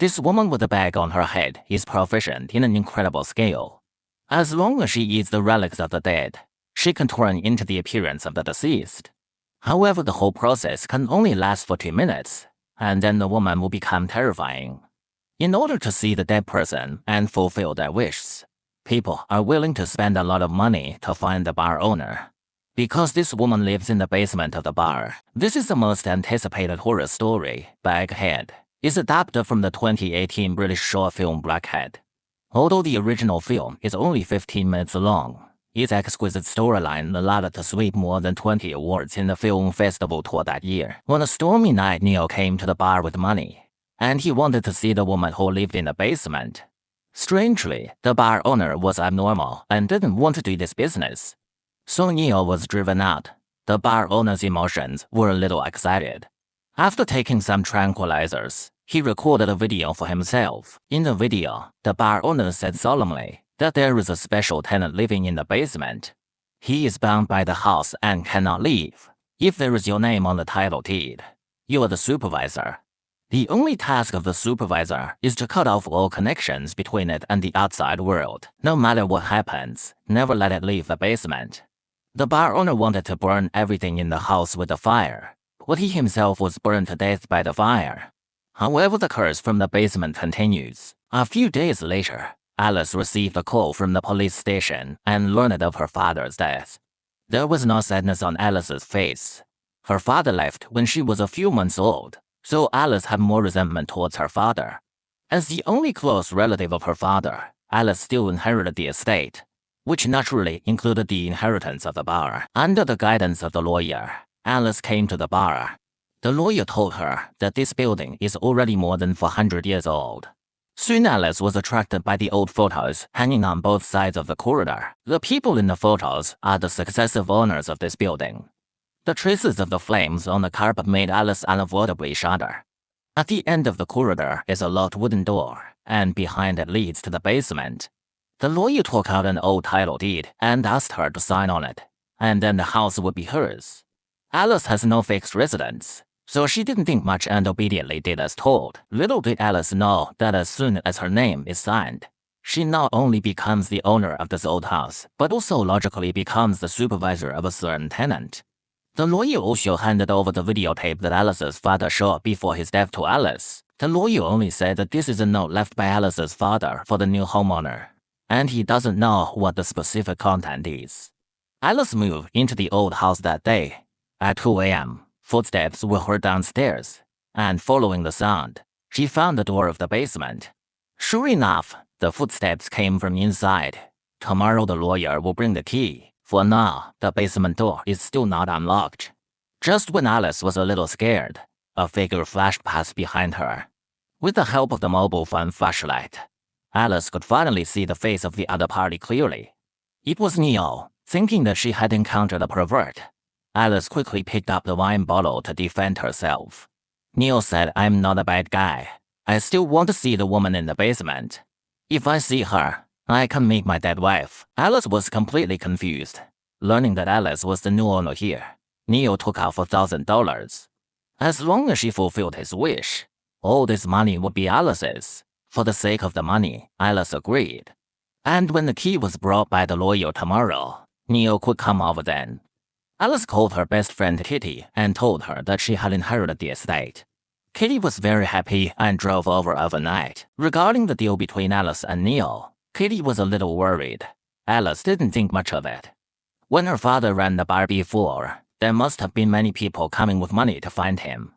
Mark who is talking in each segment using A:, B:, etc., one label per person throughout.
A: This woman with a bag on her head is proficient in an incredible skill. As long as she eats the relics of the dead, she can turn into the appearance of the deceased. However, the whole process can only last for 2 minutes, and then the woman will become terrifying. In order to see the dead person and fulfill their wishes, people are willing to spend a lot of money to find the bar owner. Because this woman lives in the basement of the bar, this is the most anticipated horror story, Baghead, is adapted from the 2018 British short film Baghead. Although the original film is only 15 minutes long, its exquisite storyline allowed it to sweep more than 20 awards in the film festival tour that year. On a stormy night, Neil came to the bar with money, and he wanted to see the woman who lived in the basement. Strangely, the bar owner was abnormal and didn't want to do this business. So Neil was driven out. The bar owner's emotions were a little excited. After taking some tranquilizers, he recorded a video for himself. In the video, the bar owner said solemnly that there is a special tenant living in the basement. He is bound by the house and cannot leave. If there is your name on the title deed, you are the supervisor. The only task of the supervisor is to cut off all connections between it and the outside world. No matter what happens, never let it leave the basement. The bar owner wanted to burn everything in the house with a fire, but he himself was burned to death by the fire. However, the curse from the basement continues. A few days later, Alice received a call from the police station and learned of her father's death. There was no sadness on Alice's face. Her father left when she was a few months old, so Alice had more resentment towards her father. As the only close relative of her father, Alice still inherited the estate, which naturally included the inheritance of the bar. Under the guidance of the lawyer, Alice came to the bar. The lawyer told her that this building is already more than 400 years old. Soon Alice was attracted by the old photos hanging on both sides of the corridor. The people in the photos are the successive owners of this building. The traces of the flames on the carpet made Alice unavoidably shudder. At the end of the corridor is a locked wooden door, and behind it leads to the basement. The lawyer took out an old title deed and asked her to sign on it, and then the house would be hers. Alice has no fixed residence, so she didn't think much and obediently did as told. Little did Alice know that as soon as her name is signed, she not only becomes the owner of this old house, but also logically becomes the supervisor of a certain tenant. The lawyer also handed over the videotape that Alice's father shot before his death to Alice. The lawyer only said that this is a note left by Alice's father for the new homeowner, and he doesn't know what the specific content is. Alice moved into the old house that day. At 2 a.m., footsteps were heard downstairs, and following the sound, she found the door of the basement. Sure enough, the footsteps came from inside. Tomorrow the lawyer will bring the key. For now, the basement door is still not unlocked. Just when Alice was a little scared, a figure flashed past behind her. With the help of the mobile phone flashlight, Alice could finally see the face of the other party clearly. It was Neil. Thinking that she had encountered a pervert, Alice quickly picked up the wine bottle to defend herself. Neil said, "I'm not a bad guy. I still want to see the woman in the basement. If I see her, I can meet my dead wife." Alice was completely confused. Learning that Alice was the new owner here, Neil took out $4,000. As long as she fulfilled his wish, all this money would be Alice's. For the sake of the money, Alice agreed. And when the key was brought by the lawyer tomorrow, Neil could come over then. Alice called her best friend Kitty and told her that she had inherited the estate. Kitty was very happy and drove over overnight. Regarding the deal between Alice and Neil, Kitty was a little worried. Alice didn't think much of it. When her father ran the bar before, there must have been many people coming with money to find him.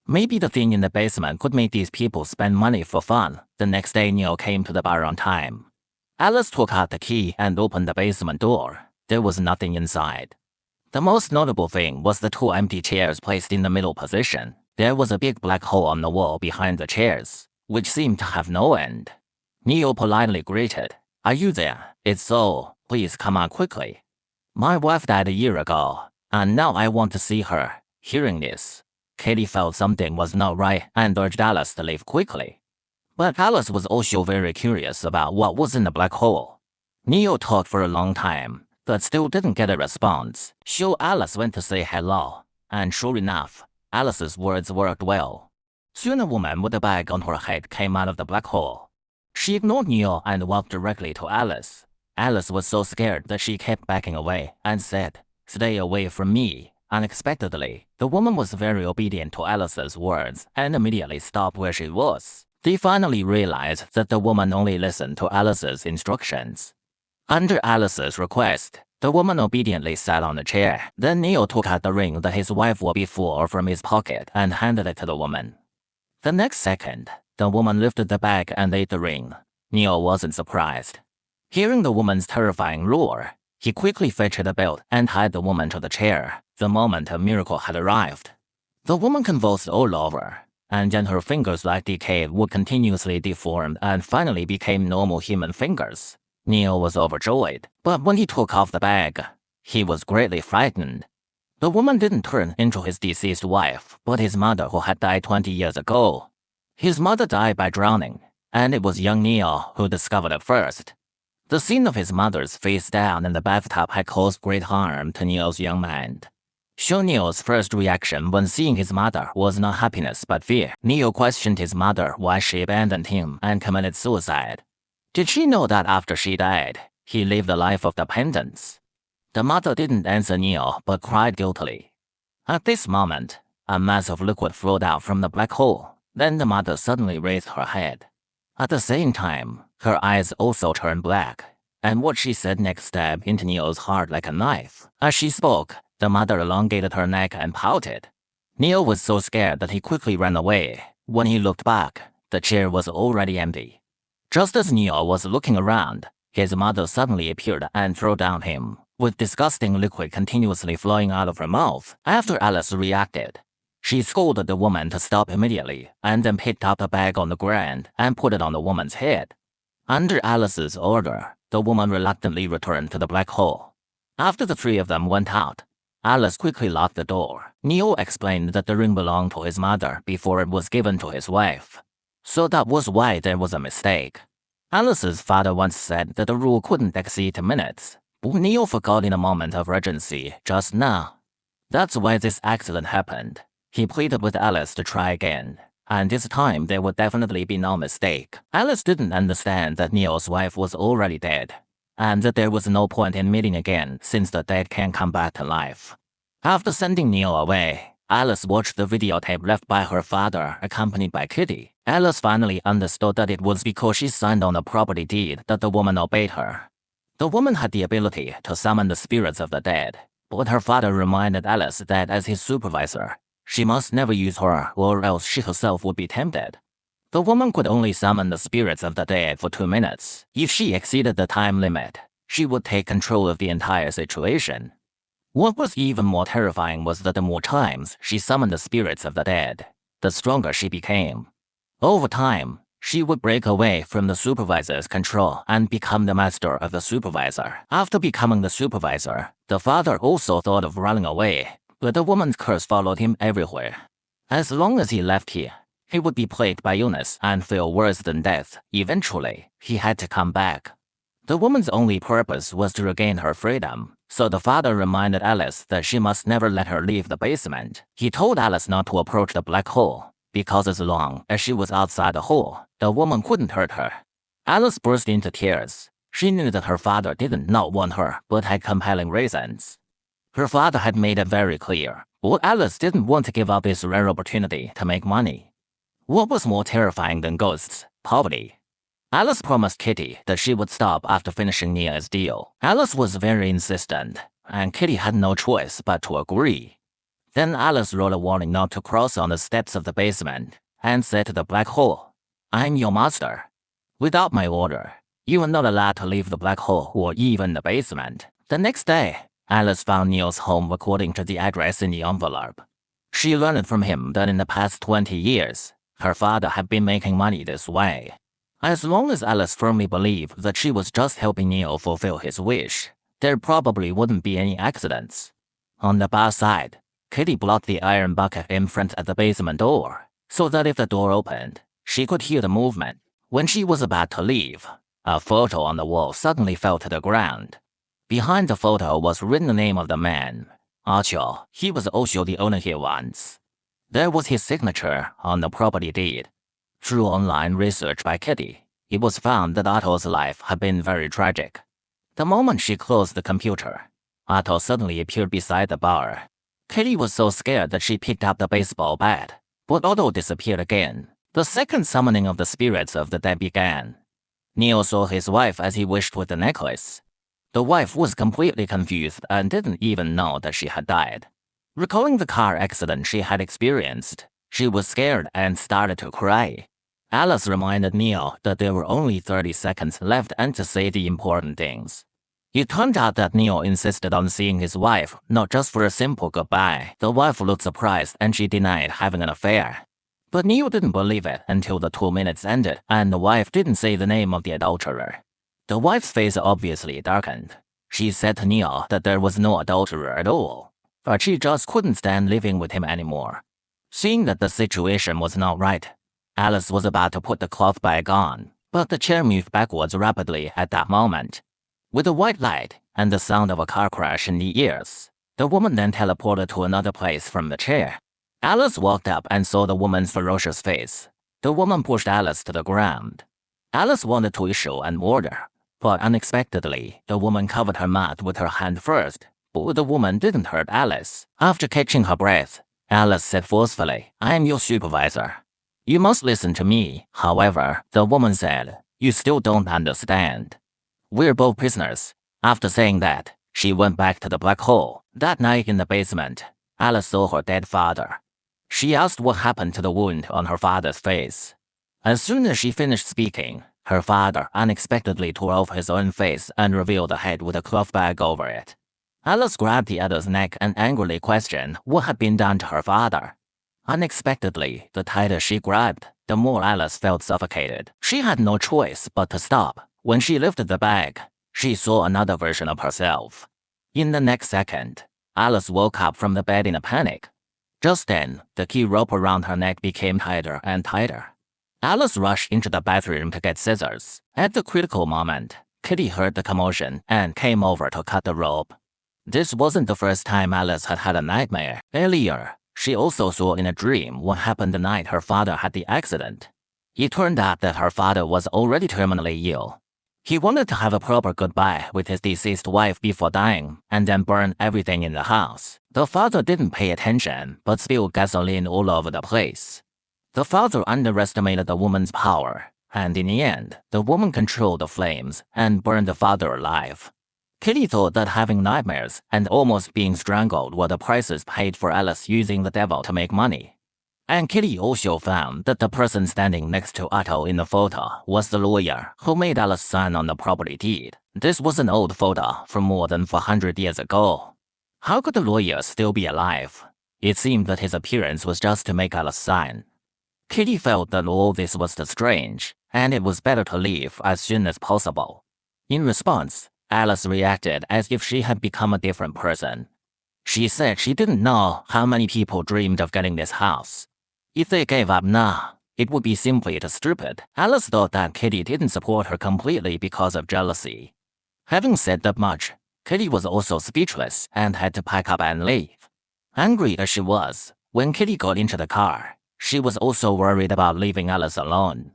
A: Maybe the thing in the basement could make these people spend money for fun. The next day Neil came to the bar on time. Alice took out the key and opened the basement door. There was nothing inside. The most notable thing was the 2 empty chairs placed in the middle position. There was a big black hole on the wall behind the chairs, which seemed to have no end. Neil politely greeted, "Are you there? It's so. Please come on quickly. My wife died a year ago, and now I want to see her." Hearing this, Katie felt something was not right and urged Alice to leave quickly. But Alice was also very curious about what was in the black hole. Neil talked for a long time, but still didn't get a response. So Alice went to say hello, and sure enough, Alice's words worked well. Soon a woman with a bag on her head came out of the black hole. She ignored Neil and walked directly to Alice. Alice was so scared that she kept backing away and said, "Stay away from me." Unexpectedly, the woman was very obedient to Alice's words and immediately stopped where she was. They finally realized that the woman only listened to Alice's instructions. Under Alice's request, the woman obediently sat on the chair. Then Neil took out the ring that his wife wore before from his pocket and handed it to the woman. The next second, the woman lifted the bag and ate the ring. Neil wasn't surprised. Hearing the woman's terrifying roar, he quickly fetched a belt and tied the woman to the chair the moment a miracle had arrived. The woman convulsed all over, and then her fingers, like decayed wood, continuously deformed and finally became normal human fingers. Neil was overjoyed, but when he took off the bag, he was greatly frightened. The woman didn't turn into his deceased wife, but his mother, who had died 20 years ago. His mother died by drowning, and it was young Neil who discovered it first. The scene of his mother's face down in the bathtub had caused great harm to Neil's young mind. So Neil's first reaction when seeing his mother was not happiness but fear. Neil questioned his mother why she abandoned him and committed suicide. Did she know that after she died, he lived a life of dependence? The mother didn't answer Neil but cried guiltily. At this moment, a mass of liquid flowed out from the black hole. Then the mother suddenly raised her head. At the same time, her eyes also turned black, and what she said next stabbed into Neil's heart like a knife. As she spoke, the mother elongated her neck and pouted. Neil was so scared that he quickly ran away. When he looked back, the chair was already empty. Just as Neil was looking around, his mother suddenly appeared and threw down him, with disgusting liquid continuously flowing out of her mouth. After Alice reacted, she scolded the woman to stop immediately and then picked up the bag on the ground and put it on the woman's head. Under Alice's order, the woman reluctantly returned to the black hole. After the three of them went out, Alice quickly locked the door. Neil explained that the ring belonged to his mother before it was given to his wife. So that was why there was a mistake. Alice's father once said that the rule couldn't exceed 2 minutes, but Neil forgot in a moment of urgency just now. That's why this accident happened. He pleaded with Alice to try again, and this time there would definitely be no mistake. Alice didn't understand that Neil's wife was already dead, and that there was no point in meeting again since the dead can't come back to life. After sending Neil away, Alice watched the videotape left by her father, accompanied by Kitty. Alice finally understood that it was because she signed on a property deed that the woman obeyed her. The woman had the ability to summon the spirits of the dead, but her father reminded Alice that as his supervisor, she must never use her or else she herself would be tempted. The woman could only summon the spirits of the dead for 2 minutes. If she exceeded the time limit, she would take control of the entire situation. What was even more terrifying was that the more times she summoned the spirits of the dead, the stronger she became. Over time, she would break away from the supervisor's control and become the master of the supervisor. After becoming the supervisor, the father also thought of running away, but the woman's curse followed him everywhere. As long as he left here, he would be plagued by illness and feel worse than death. Eventually, he had to come back. The woman's only purpose was to regain her freedom, so the father reminded Alice that she must never let her leave the basement. He told Alice not to approach the black hole, because as long as she was outside the hole, the woman couldn't hurt her. Alice burst into tears. She knew that her father didn't not want her, but had compelling reasons. Her father had made it very clear, but Alice didn't want to give up this rare opportunity to make money. What was more terrifying than ghosts? Poverty. Alice promised Kitty that she would stop after finishing Nia's deal. Alice was very insistent, and Kitty had no choice but to agree. Then Alice wrote a warning not to cross on the steps of the basement, and said to the black hole, "I'm your master. Without my order, you are not allowed to leave the black hole or even the basement." The next day, Alice found Neil's home according to the address in the envelope. She learned from him that in the past 20 years, her father had been making money this way. As long as Alice firmly believed that she was just helping Neil fulfill his wish, there probably wouldn't be any accidents. On the bar side, Kitty blocked the iron bucket in front of the basement door, so that if the door opened, she could hear the movement. When she was about to leave, a photo on the wall suddenly fell to the ground. Behind the photo was written the name of the man, Archel. He was also the owner here once. There was his signature on the property deed. Through online research by Kitty, it was found that Otto's life had been very tragic. The moment she closed the computer, Otto suddenly appeared beside the bar. Kitty was so scared that she picked up the baseball bat, but Otto disappeared again. The second summoning of the spirits of the dead began. Neil saw his wife as he wished with the necklace. The wife was completely confused and didn't even know that she had died. Recalling the car accident she had experienced, she was scared and started to cry. Alice reminded Neil that there were only 30 seconds left and to say the important things. It turned out that Neil insisted on seeing his wife, not just for a simple goodbye. The wife looked surprised and she denied having an affair. But Neil didn't believe it until the 2 minutes ended and the wife didn't say the name of the adulterer. The wife's face obviously darkened. She said to Neil that there was no adulterer at all, but she just couldn't stand living with him anymore. Seeing that the situation was not right, Alice was about to put the cloth bag on, but the chair moved backwards rapidly at that moment. With a white light and the sound of a car crash in the ears, the woman then teleported to another place from the chair. Alice walked up and saw the woman's ferocious face. The woman pushed Alice to the ground. Alice wanted to issue an order, but unexpectedly, the woman covered her mouth with her hand first. But the woman didn't hurt Alice. After catching her breath, Alice said forcefully, "I am your supervisor. You must listen to me." However, the woman said, "You still don't understand. We're both prisoners." After saying that, she went back to the black hole. That night in the basement, Alice saw her dead father. She asked what happened to the wound on her father's face. As soon as she finished speaking, her father unexpectedly tore off his own face and revealed a head with a cloth bag over it. Alice grabbed the other's neck and angrily questioned what had been done to her father. Unexpectedly, the tighter she grabbed, the more Alice felt suffocated. She had no choice but to stop. When she lifted the bag, she saw another version of herself. In the next second, Alice woke up from the bed in a panic. Just then, the key rope around her neck became tighter and tighter. Alice rushed into the bathroom to get scissors. At the critical moment, Kitty heard the commotion and came over to cut the rope. This wasn't the first time Alice had had a nightmare. Earlier, she also saw in a dream what happened the night her father had the accident. It turned out that her father was already terminally ill. He wanted to have a proper goodbye with his deceased wife before dying, and then burn everything in the house. The father didn't pay attention, but spilled gasoline all over the place. The father underestimated the woman's power, and in the end, the woman controlled the flames and burned the father alive. Kitty thought that having nightmares and almost being strangled were the prices paid for Alice using the devil to make money. And Kitty also found that the person standing next to Otto in the photo was the lawyer who made Alice sign on the property deed. This was an old photo from more than 400 years ago. How could the lawyer still be alive? It seemed that his appearance was just to make Alice sign. Kitty felt that all this was too strange, and it was better to leave as soon as possible. In response, Alice reacted as if she had become a different person. She said she didn't know how many people dreamed of getting this house. If they gave up now, it would be simply too stupid. Alice thought that Kitty didn't support her completely because of jealousy. Having said that much, Kitty was also speechless and had to pack up and leave. Angry as she was, when Kitty got into the car, she was also worried about leaving Alice alone.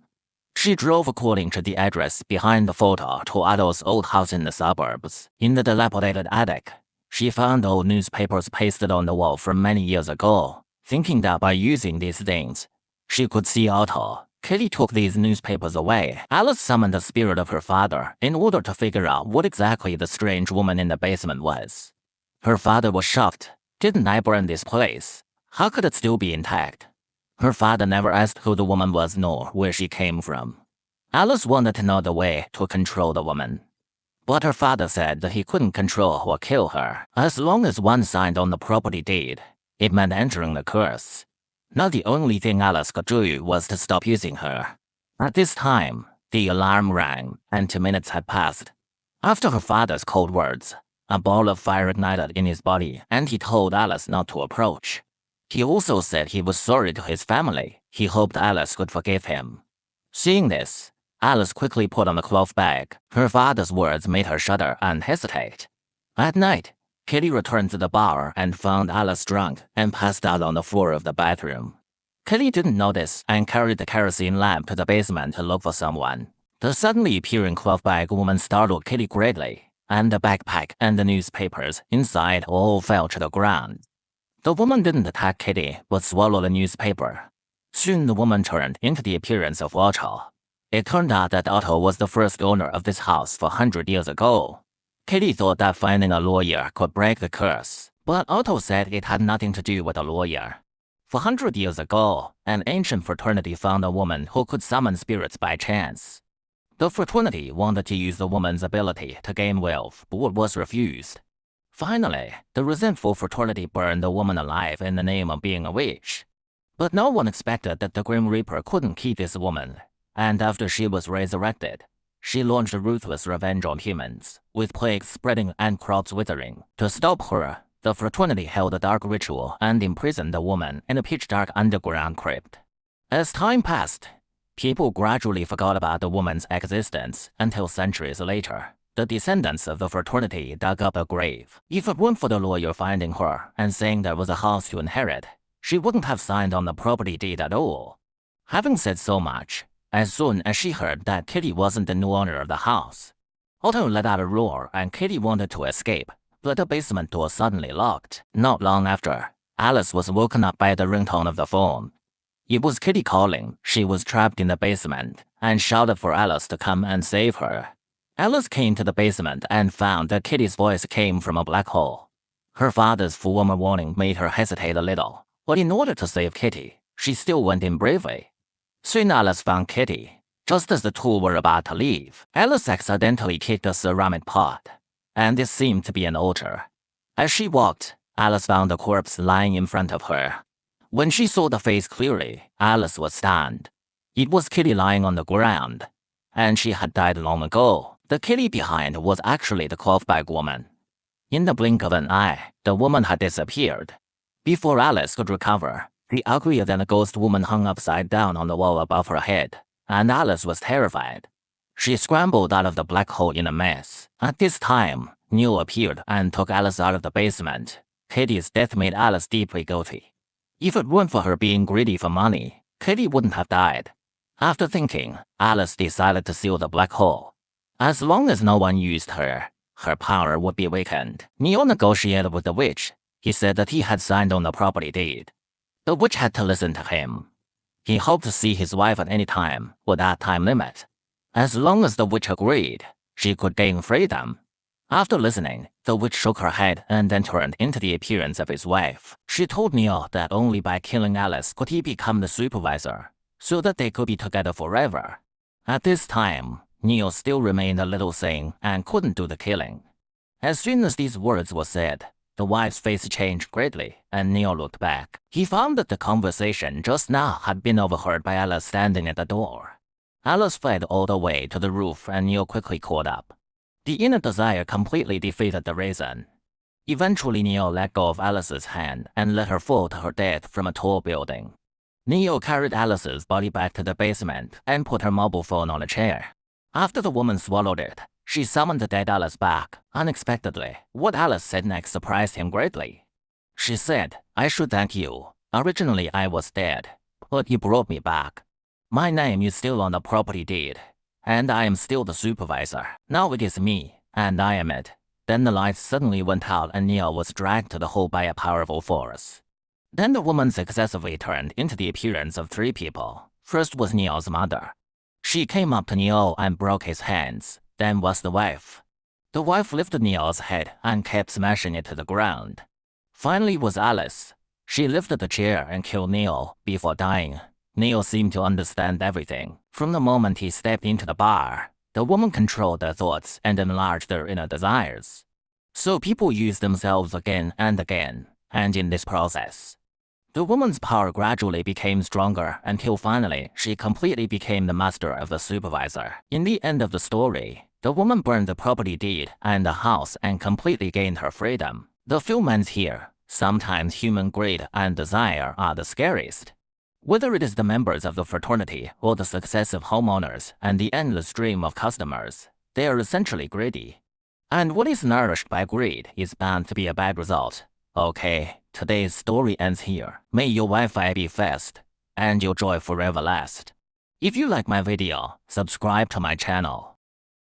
A: She drove according to the address behind the photo to Otto's old house in the suburbs. In the dilapidated attic, she found old newspapers pasted on the wall from many years ago. Thinking that by using these things, she could see Otto, Kitty took these newspapers away. Alice summoned the spirit of her father in order to figure out what exactly the strange woman in the basement was. Her father was shocked. "Didn't I burn this place? How could it still be intact?" Her father never asked who the woman was nor where she came from. Alice wanted to know the way to control the woman. But her father said that he couldn't control or kill her. As long as one signed on the property deed, it meant entering the curse. Now the only thing Alice could do was to stop using her. At this time, the alarm rang, and 2 minutes had passed. After her father's cold words, a ball of fire ignited in his body, and he told Alice not to approach. He also said he was sorry to his family. He hoped Alice could forgive him. Seeing this, Alice quickly put on the cloth bag. Her father's words made her shudder and hesitate. At night, Kitty returned to the bar and found Alice drunk and passed out on the floor of the bathroom. Kitty didn't notice and carried the kerosene lamp to the basement to look for someone. The suddenly appearing cloth bag woman startled Kitty greatly, and the backpack and the newspapers inside all fell to the ground. The woman didn't attack Kitty, but swallowed a newspaper. Soon the woman turned into the appearance of Otto. It turned out that Otto was the first owner of this house 400 years ago. Kitty thought that finding a lawyer could break the curse, but Otto said it had nothing to do with a lawyer. 400 years ago, an ancient fraternity found a woman who could summon spirits by chance. The fraternity wanted to use the woman's ability to gain wealth, but was refused. Finally, the resentful fraternity burned the woman alive in the name of being a witch. But no one expected that the Grim Reaper couldn't keep this woman, and after she was resurrected, she launched a ruthless revenge on humans, with plagues spreading and crops withering. To stop her, the fraternity held a dark ritual and imprisoned the woman in a pitch-dark underground crypt. As time passed, people gradually forgot about the woman's existence until centuries later, the descendants of the fraternity dug up a grave. If it weren't for the lawyer finding her and saying there was a house to inherit, she wouldn't have signed on the property deed at all. Having said so much, as soon as she heard that Kitty wasn't the new owner of the house, Otto let out a roar and Kitty wanted to escape, but the basement door suddenly locked. Not long after, Alice was woken up by the ringtone of the phone. It was Kitty calling. She was trapped in the basement and shouted for Alice to come and save her. Alice came to the basement and found that Kitty's voice came from a black hole. Her father's former warning made her hesitate a little, but in order to save Kitty, she still went in bravely. Soon Alice found Kitty. Just as the two were about to leave, Alice accidentally kicked a ceramic pot, and this seemed to be an altar. As she walked, Alice found a corpse lying in front of her. When she saw the face clearly, Alice was stunned. It was Kitty lying on the ground, and she had died long ago. The Kitty behind was actually the cloth bag woman. In the blink of an eye, the woman had disappeared. Before Alice could recover, the uglier-than-a-ghost woman hung upside down on the wall above her head, and Alice was terrified. She scrambled out of the black hole in a mess. At this time, Neil appeared and took Alice out of the basement. Kitty's death made Alice deeply guilty. If it weren't for her being greedy for money, Kitty wouldn't have died. After thinking, Alice decided to seal the black hole. As long as no one used her, her power would be weakened. Neil negotiated with the witch. He said that he had signed on the property deed. The witch had to listen to him. He hoped to see his wife at any time without time limit. As long as the witch agreed, she could gain freedom. After listening, the witch shook her head and then turned into the appearance of his wife. She told Neil that only by killing Alice could he become the supervisor, so that they could be together forever. At this time, Neil still remained a little sane and couldn't do the killing. As soon as these words were said, the wife's face changed greatly, and Neil looked back. He found that the conversation just now had been overheard by Alice standing at the door. Alice fled all the way to the roof and Neil quickly caught up. The inner desire completely defeated the reason. Eventually Neil let go of Alice's hand and let her fall to her death from a tall building. Neil carried Alice's body back to the basement and put her mobile phone on a chair. After the woman swallowed it, she summoned the dead Alice back, unexpectedly. What Alice said next surprised him greatly. She said, "I should thank you. Originally I was dead, but you brought me back. My name is still on the property deed, and I am still the supervisor. Now it is me, and I am it." Then the lights suddenly went out and Neil was dragged to the hole by a powerful force. Then the woman successively turned into the appearance of three people. First was Neil's mother. She came up to Neil and broke his hands. Then was the wife. The wife lifted Neil's head and kept smashing it to the ground. Finally was Alice. She lifted the chair and killed Neil before dying. Neil seemed to understand everything. From the moment he stepped into the bar, the woman controlled their thoughts and enlarged their inner desires. So people used themselves again and again, and in this process, the woman's power gradually became stronger until finally she completely became the master of the supervisor. In the end of the story, the woman burned the property deed and the house and completely gained her freedom. The film ends here. Sometimes human greed and desire are the scariest. Whether it is the members of the fraternity or the successive homeowners and the endless stream of customers, they are essentially greedy. And what is nourished by greed is bound to be a bad result. Okay, today's story ends here. May your Wi-Fi be fast, and your joy forever last. If you like my video, subscribe to my channel.